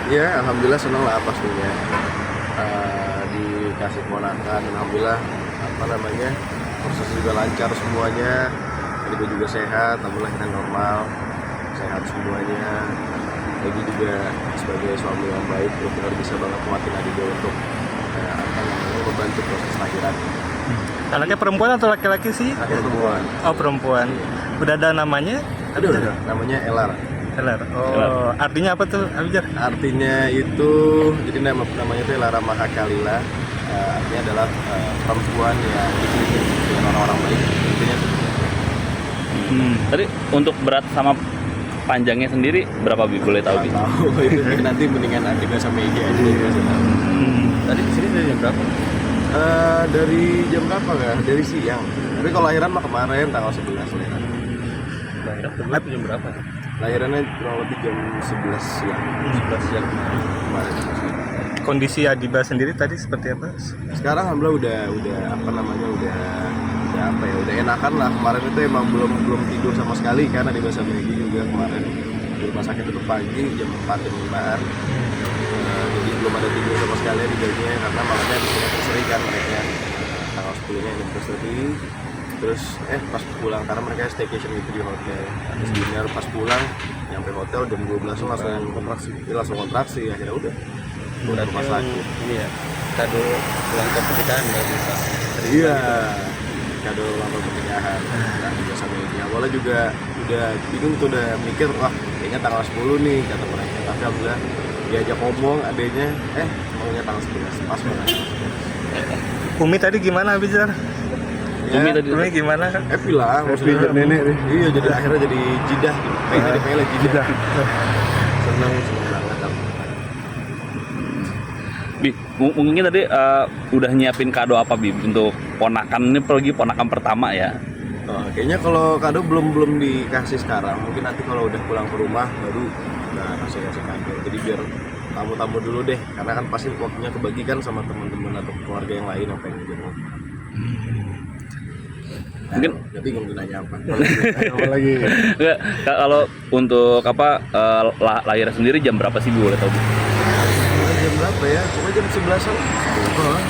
Ya, alhamdulillah senang lah pastinya. Dikasih keponakan, alhamdulillah proses juga lancar semuanya. Ibu juga sehat, alhamdulillah kita normal, sehat semuanya. Lagi juga sebagai suami yang baik, benar bisa banget kuatin adik untuk membantu proses lahiran. Anaknya perempuan atau laki-laki sih? Anaknya perempuan. Oh, perempuan. Udah ada namanya? Udah. Namanya Elar. Elar. Oh, artinya apa tuh, Abjar? Artinya itu, jadi namanya itu Elara Mahakalila. Artinya adalah perempuan yang dipilih dengan orang-orang baik. Intinya seperti itu. Tadi untuk berat sama panjangnya sendiri berapa Bi? Boleh tahu Bi? Tahu itu nanti mendingan Adiba sama Igi aja dikasih tahu. Tadi di sini dari jam berapa? Dari jam berapa ya? Dari siang. Tapi kalau lahiran mah kemarin tanggal 11 lahiran. Lahiran jam berapa? Lahirannya kurang lebih jam 11 siang. 11 siang kemarin. Kondisi Adiba sendiri tadi seperti apa? Sekarang alhamdulillah udah enakan lah. Kemarin itu emang belum tidur sama sekali karena di Basa Megi juga kemarin di rumah sakit itu pagi jam 4 jam 5-an. Jadi belum ada tidur sama sekali di baginya karena malamnya di sini terseri kan mereka tanggal 10-nya ini terseri. Terus pas pulang karena mereka staycation gitu di hotel. Habis dinner pas pulang nyampe hotel jam 12 langsung kontraksi akhirnya udah rumah sakit. Iya. Kado pulang ke pernikahan nggak bisa. Iya, kado ulang tahun pernikahan. Nah, juga sama ini. Awalnya juga udah bingung tuh, udah mikir, wah kayaknya tanggal 10 nih kata mereka. Tapi alhamdulillah diajak ngomong adanya, maunya tanggal 11, pas banget. Umi tadi gimana, Abjar? Ya, Umi gimana? happy lah, maksudnya nenek nih. Iya, jadi akhirnya jadi jidah gitu. Pengen jidah. Senang banget. Bi, mungkin tadi udah nyiapin kado apa Bi untuk ponakan ini, pergi ponakan pertama ya? Kayaknya kalau kado belum dikasih sekarang, mungkin nanti kalau udah pulang ke rumah baru kasih kado. Jadi biar tamu-tamu dulu deh, karena kan pasti waktunya kebagikan sama teman-teman atau keluarga yang lain yang pengen jenguk. Mungkin bingung nanya apa. lagi. enggak, kalau untuk lahir sendiri jam berapa sih Bu, boleh tahu Bu? Jam berapa ya? Pokoknya jam 11-an.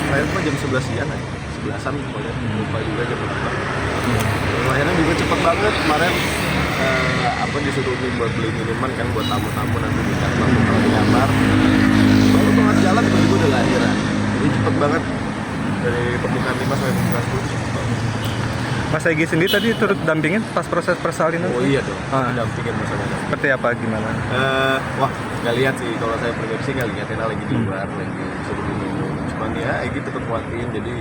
Lahir mah jam 11 siang aja. 11-an pokoknya. Lupa juga jam berapa. Lahirnya juga cepet banget kemarin. Disuruh buat beli minuman kan buat tamu-tamu nanti di kantor kalau di kamar. Baru banget jalan tiba-tiba udah lahiran. Jadi cepet banget dari pembukaan 5 sampai pembukaan 10. Mas Egi sendiri tadi turut dampingin pas proses persalinan? Oh iya dong, dampingin masalahnya. Seperti apa, gimana? Wah, nggak lihat sih, kalau saya pribadi sih nggak lihat, lagi di luar, lagi suruh minum. Cuman ya, Egi tetap kuatin, jadi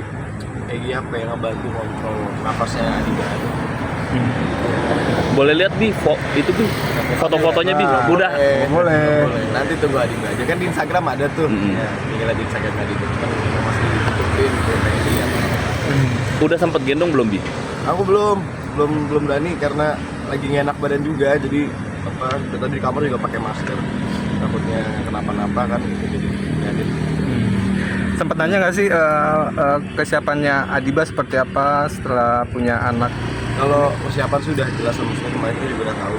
Egi yang ngebantu kontrol nafasnya Adiba. Boleh lihat Bi, itu Bi, foto-fotonya Bi, udah. Boleh. Nanti tunggu Adiba aja, kan di Instagram ada tuh. Ya, tinggal di Instagram Adiba, cuman masih ditutupin, pengen dilihat. Udah sempet gendong belum Bi? Aku belum berani karena lagi nggak enak badan juga, jadi tadi di kamar juga pakai masker, takutnya kenapa-napa kan, jadi ngeliatin. Sempat nanya nggak sih kesiapannya Adiba seperti apa setelah punya anak? Kalau persiapan sudah jelas, maksudnya kemarin kita juga udah tahu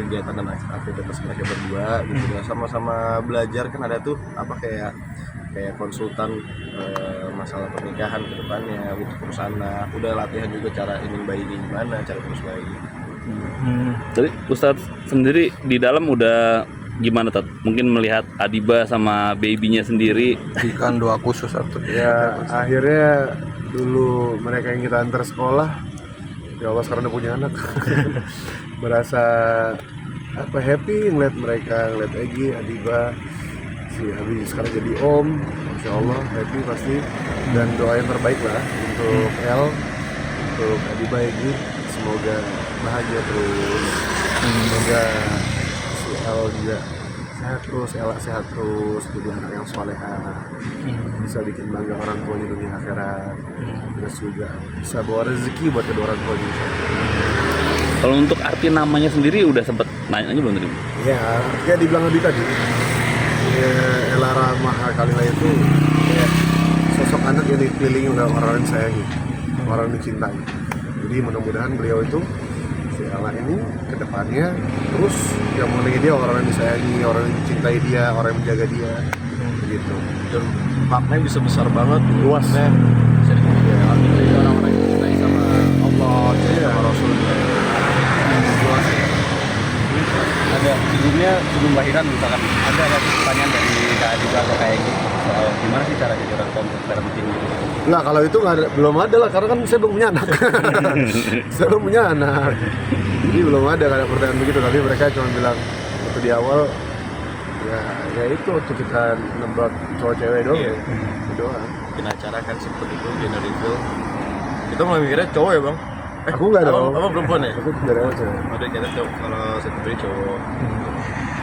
kegiatan dan aktivitas mereka berdua, gitu. Udah sama-sama belajar kan, ada tuh kayak konsultan masalah pernikahan ke depannya untuk perusahaan. Udah latihan juga cara ingin bayi gimana, cara terus bayi. Jadi Ustadz sendiri di dalam udah gimana Tat? Mungkin melihat Adiba sama babynya sendiri. Kan doa khusus atau ya akhirnya dulu mereka yang kita antar sekolah, ya Allah sekarang udah punya anak. Berasa happy ngeliat mereka, ngeliat Egi, Adiba, si Abi sekarang jadi om. Insya Allah happy pasti, dan doa yang terbaik lah untuk El, untuk Adiba, Egi, semoga bahagia terus. Semoga si El juga sehat terus, jadi anak yang soleha, bisa bikin bangga orang tuanya dunia akhirat, terus juga bisa bawa rezeki buat kedua orang tuanya. Kalau untuk arti namanya sendiri udah sempet nanya belum tadi? Ya dibilang lebih tadi, ya, Elara Mahakalila itu ya, sosok anak yang dikelilingi oleh orang yang sayangi, orang yang dicintai. Jadi mudah-mudahan beliau itu si Ella ini ke depannya terus yang mengenai dia orang yang disayangi, orang yang dicintai dia, orang yang menjaga dia begitu. Dan maknanya bisa besar banget, Luasnya. bisa dijaga alhamdulillah orang-orang yang dicintai sama Allah, sama Rasulnya. Luas ya. Ada sebelum lahiran misalkan ada pertanyaan dari Kak Adiba atau Kak Egi soal gimana sih cara jadi orang tua untuk parenting gitu. Enggak, kalau itu nggak ada, belum ada lah karena kan saya belum punya anak. Saya belum punya anak. Jadi belum ada kayak pertanyaan begitu, tapi mereka cuma bilang waktu di awal ya itu waktu kita nembak cowok cewek doang. Iya. Itu doang. Bikin acara kan seperti itu, gender reveal. Kita mulai mikirnya cowok ya bang? Aku nggak dong. Apa perempuan ya? Aku dari awal cewek. Udah kita cowok, kalau saya beri cowok.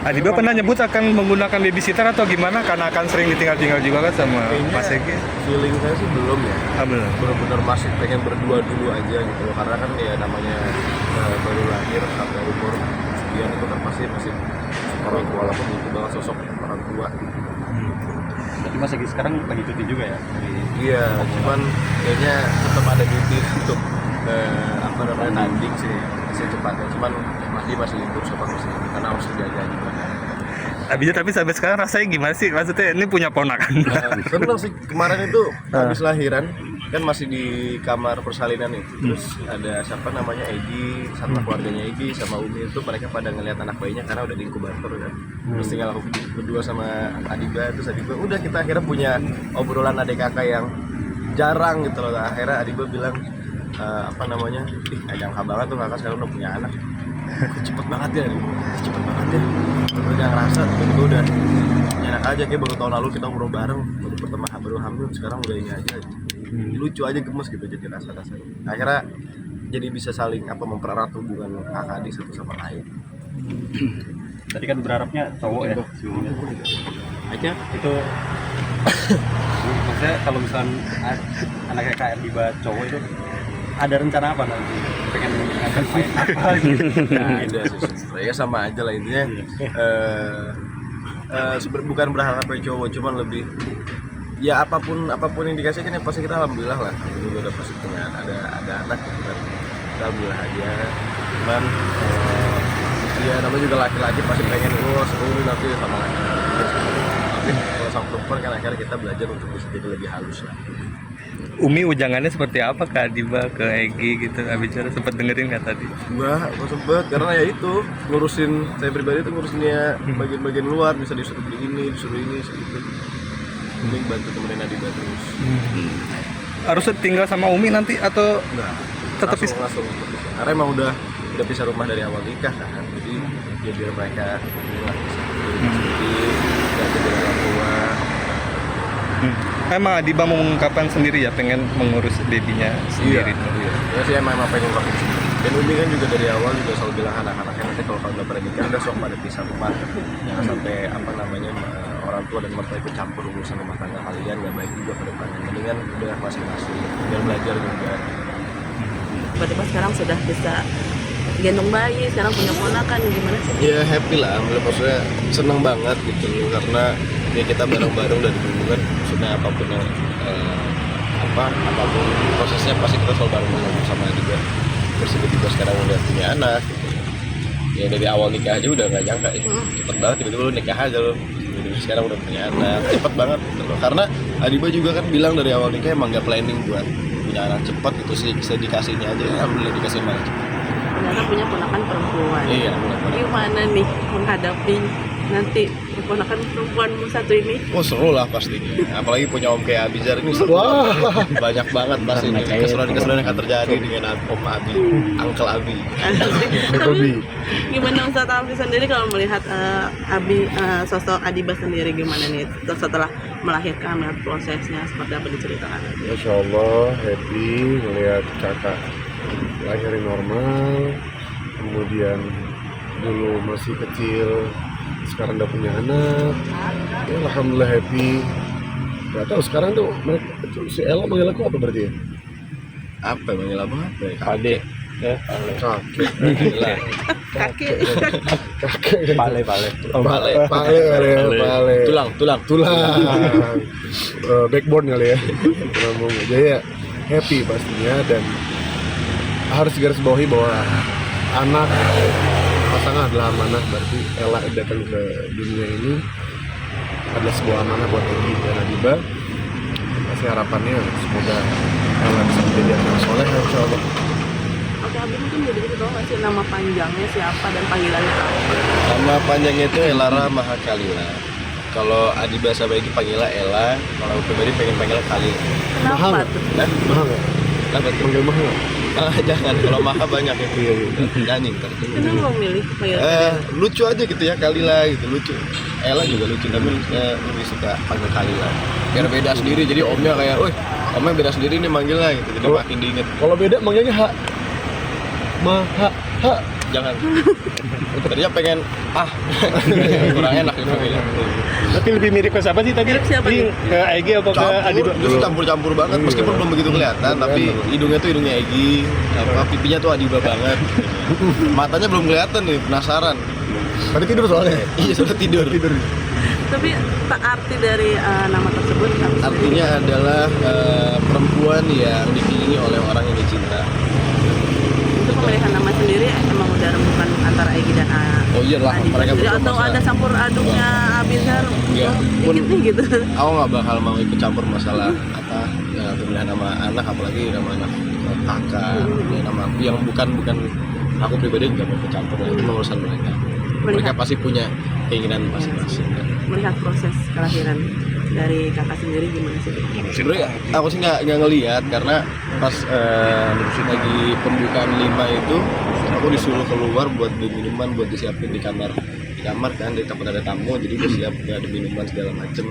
Adiba pernah nyebut akan menggunakan babysitter atau gimana karena akan sering ditinggal-tinggal juga kan sama Mas Egi? Feeling saya sih belum ya. Belum. Benar-benar masih pengen berdua dulu aja gitu loh. Karena kan ya namanya baru lahir sampai umur sekian itu kan pasti masih orang tua, walaupun itu banget sosok orang tua. Tapi Mas Egi sekarang lagi cuti juga ya? Iya, cuman kayaknya tetap ada duty untuk tanding sih secepatnya. Cuman masih libur sama sih karena harus jaga juga. Abisnya tapi sampai sekarang rasanya gimana sih? Maksudnya ini punya ponakan. Seneng sih kemarin itu habis lahiran kan masih di kamar persalinan itu. Terus ada siapa namanya Egi sama keluarganya Egi sama Umi itu mereka pada ngelihat anak bayinya karena udah di inkubator kan. Terus tinggal aku berdua sama Adiba, terus Adiba udah kita akhirnya punya obrolan adik kakak yang jarang gitu loh. Akhirnya Adiba bilang gak nyangka banget tuh kakak sekarang udah punya anak. Cepet banget ya, udah ngerasa tiba-tiba udah enak aja, kayak baru tahun lalu kita ngobrol bareng, baru hamil, sekarang udah ini aja, lucu aja, gemes gitu jadi rasa-rasanya. Akhirnya jadi bisa saling mempererat hubungan kakak adik satu sama lain. Tadi kan berharapnya cowok ya sebelumnya. Aja Itu maksudnya kalau misalnya anaknya Kak Adiba cowok itu ada rencana apa nanti? Pengen ngajak main apa gitu? Nah, ada sih sebenarnya sama aja lah intinya. Bukan berharap ya cowok, cuman lebih ya apapun yang dikasih kan ya pasti kita alhamdulillah lah. Itu udah pasti punya ada anak gitu kan. Kita alhamdulillah aja. Cuman ya namanya juga laki-laki pasti pengen seru nanti sama laki-laki. Tapi kalau sama perempuan kan akhirnya kita belajar untuk bisa jadi lebih halus lah. Umi ujangannya seperti apa Kak Adiba ke Egi gitu? Abisnya sempat dengerin nggak tadi? Enggak sempet, karena ya itu ngurusin, saya pribadi tuh ngurusinnya bagian-bagian luar, bisa disuruh beli ini, disuruh ini, segitu. Umi bantu temenin Adiba terus. Harus tinggal sama Umi nanti atau Enggak, tetap langsung. Karena emang udah pisah rumah dari awal nikah kan, jadi ya biar mereka bisa jadi orang tua. Emang Adiba mau mengungkapkan sendiri ya pengen mengurus babynya sendiri. Iya. Ya sih emang pengen ngelakuin sendiri. Dan Umi kan juga dari awal juga selalu bilang anak-anaknya nanti kalau udah pada nikah udah sok pada pisah rumah. Jangan sampai orang tua dan mertua itu campur urusan rumah tangga kalian, nggak baik juga ke depannya. Mendingan udah masing-masing biar belajar juga. Tiba-tiba sekarang sudah bisa gendong bayi, sekarang punya ponakan, gimana sih? Ya happy lah, maksudnya seneng banget gitu loh, karena ya kita bareng-bareng dari dulu kan, maksudnya apapun prosesnya pasti kita selalu bareng-bareng sama juga. Terus tiba-tiba sekarang udah punya anak gitu. Ya dari awal nikah aja udah nggak nyangka ya, cepet banget tiba-tiba lu nikah aja lo. Sekarang udah punya anak, cepet banget gitu loh. Karena Adiba juga kan bilang dari awal nikah emang nggak planning buat punya anak cepet, itu sih dikasihnya aja, alhamdulillah dikasih malah cepet. Ternyata punya ponakan perempuan. Iya, gimana nih menghadapi nanti ponakan perempuanmu satu ini? Oh seru lah pastinya, apalagi punya om kayak Abizar ini seru. Banyak banget pasti keseruan yang akan terjadi dengan om Abi, Uncle Abi. Gimana Ustaz Alfi sendiri kalau melihat sosok Adiba sendiri gimana nih setelah melahirkan, melihat prosesnya seperti apa diceritakan? Masya Allah, happy melihat kakak lahirin normal, kemudian dulu masih kecil, sekarang udah punya anak, ya alhamdulillah happy. Gak tahu sekarang tuh si Ella manggil aku apa berarti ya? Apa manggil apa? Pade. Ya, Kakek. Kaki. pale. Tulang. Backbone kali ya. Jadi ya happy pastinya, dan harus garis bawahi bahwa anak pasangan adalah amanah, berarti Ella datang ke dunia ini adalah sebuah amanah buat Egy dan Adiba. Pasti harapannya semoga Ella bisa menjadi anak soleh, insya Allah. Oke, Abi mungkin jadi kita tahu nggak sih nama panjangnya siapa dan panggilannya apa? Nama panjangnya itu Elara Mahakalila. Kalau Adiba sama Egy panggilnya Ella, kalau aku pribadi pengen panggilnya Khalil. Kenapa tuh? Mahal nggak? Kenapa tuh? Panggil mahal nggak? Jangan, kalau Maha banyak ya. Iya. Nyanyi ntar. Kenapa memilih panggil Lucu aja gitu ya, Kalila gitu, lucu. Ella juga lucu, tapi lebih suka panggil Kalila. Biar beda sendiri, jadi omnya kayak, wih, omnya beda sendiri nih manggilnya gitu, jadi makin diinget. Kalau beda manggilnya Ha. Jangan. Tadinya pengen kurang enak ya panggilnya. Tapi lebih mirip ke siapa sih tadi? Mirip siapa nih? Ke Egy apa ke Adiba? Justru campur-campur banget, meskipun belum begitu kelihatan, tapi hidungnya tuh hidungnya Egy, pipinya tuh Adiba banget. Matanya belum kelihatan nih, penasaran. Tadi tidur soalnya. Iya, sudah tidur. Tapi arti dari nama tersebut apa sih? Artinya adalah perempuan yang dikelilingi oleh orang yang dicinta. Itu pemilihan nama sendiri emang udah rembukan antara Egy dan Oh iyalah, Adiba mereka sendiri, berdua atau masalah. ada campur aduknya Abizar Enggak. dikit nih gitu. Aku nggak bakal mau ikut campur masalah pemilihan nama anak, apalagi nama anak kakak, ya, nama yang bukan aku pribadi nggak mau ikut campur, itu mah urusan mereka. Mereka pasti punya keinginan masing-masing. Melihat proses kelahiran dari kakak sendiri gimana sih? Sebenarnya aku sih nggak ngelihat, karena pas lagi pembukaan 5 itu aku disuruh keluar buat beli minuman buat disiapin di kamar kan, di tempat ada tamu, jadi udah siap, udah ada minuman segala macem.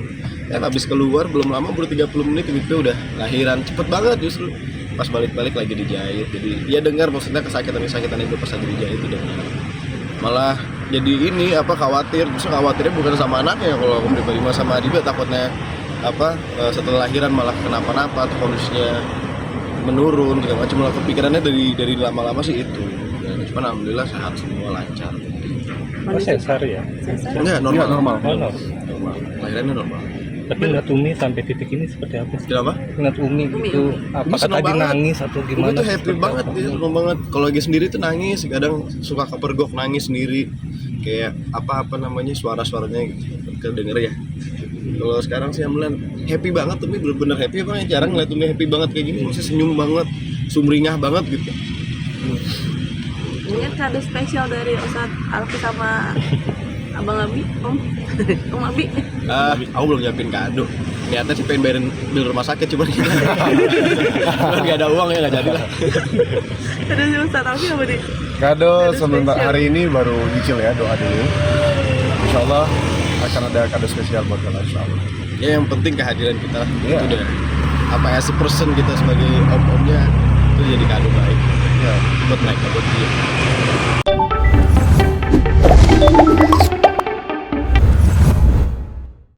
Habis keluar belum lama, baru 30 menit itu udah lahiran, cepet banget justru. Pas balik-balik lagi dijahit, jadi dia dengar maksudnya kesakitan itu pas lagi dijahit itu dengar. Malah jadi ini khawatir, justru khawatirnya bukan sama anaknya, kalau aku pribadi mah sama Adiba, takutnya setelah lahiran malah kenapa-napa atau kondisinya menurun segala macam. Malah kepikirannya dari lama-lama sih itu. Cuman alhamdulillah sehat semua, lancar. Sesar ya. Enggak, normal. Normal. Normal. Lahirannya normal. Tapi ngeliat Umi sampai titik ini seperti apa sih? Kenapa? Ngeliat Umi itu apakah seneng tadi banget. nangis atau Umi gimana? tuh happy Seperti banget, apa? dia seneng banget. Kalau lagi sendiri tuh nangis, kadang suka kepergok nangis sendiri. Kayak apa namanya, suara-suaranya gitu, kedenger ya. Kalau sekarang sih alhamdulillah happy banget, Umi bener-bener happy. Makanya jarang ngeliat Umi happy banget kayak gini, masih senyum banget, sumringah banget gitu. Ini kado spesial dari Ustadz Alfi sama Abang Abi, Om Abi. Aku belum nyiapin kado. Niatnya sih pengen bayarin bil rumah sakit, cuman nggak ada uang ya, nggak jadi lah. Ada si Ustadz Alfi apa nih? Kado Kado sebentar spesial. hari ini baru nyicil ya, doa dulu. Insya Allah akan ada kado spesial buat kalian, insya Allah. Ya yang penting kehadiran kita Iya. itu udah as a person kita sebagai om-omnya itu jadi kado baik Ya. buat mereka, buat dia.